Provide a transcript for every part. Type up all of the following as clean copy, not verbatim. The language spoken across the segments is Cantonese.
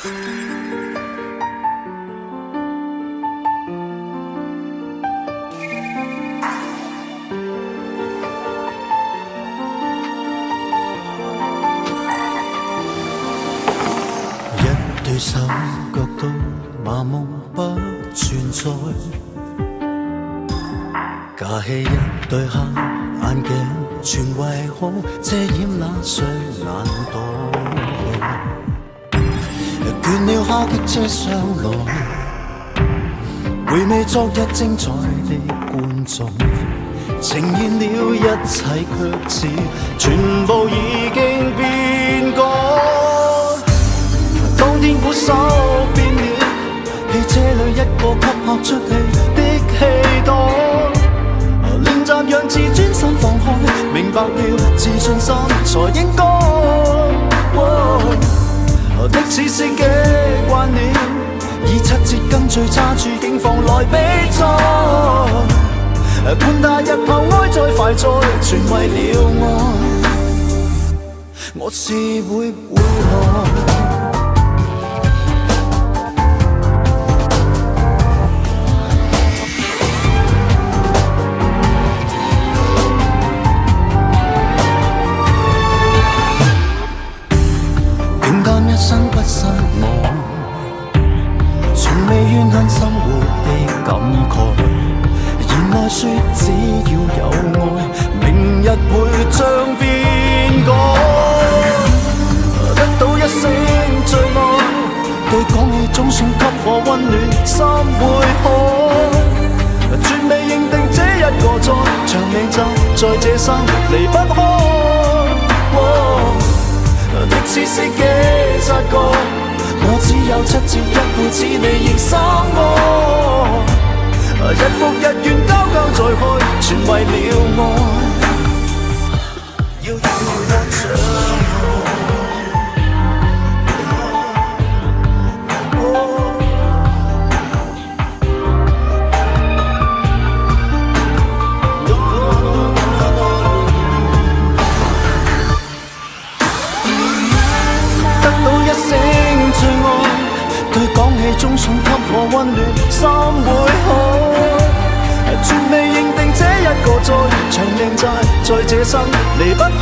對手腳都麻木不存在，架起一對黑眼鏡，全為好遮掩那雙眼袋。倦了敲擊車廂來，回味昨日精彩的觀眾，呈現了一切卻似全部已經變改。當天鼓手變了，汽車裏一個吸客出氣的氣袋，練習讓自尊心放開，明白了自信心才應該。的士司機慣了，以7節跟最差處境況來比賽，管他日後愛再快再，全為了愛，我是會回來。一生不失望，從未怨恨生活的感慨。言來說只要有愛，明日會將變改。得到一聲最愛，對講起總算給我溫暖，心會開。絕未認定這一個在長命就在這生離不開。的士司機察覺我只有7節一輩子你亦心愛，日復日願交交再開，全為了愛，要一場總想給我溫暖，心會開。絕未認定這一個在長命債，在這生離不開。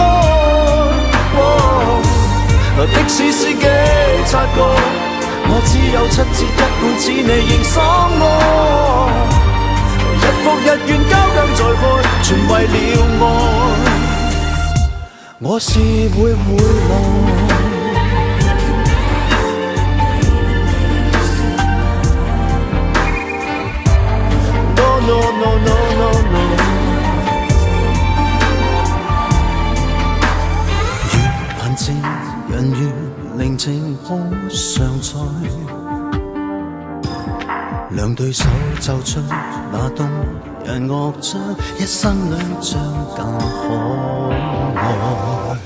的士司機察覺我只有7節一輩子你仍心愛，日復日願交交再開，全為了愛，我是會回來。No, no, no, no, no. 越貧賤人越寧靜可常在，兩對手奏出那動人樂章，一生兩將更可愛。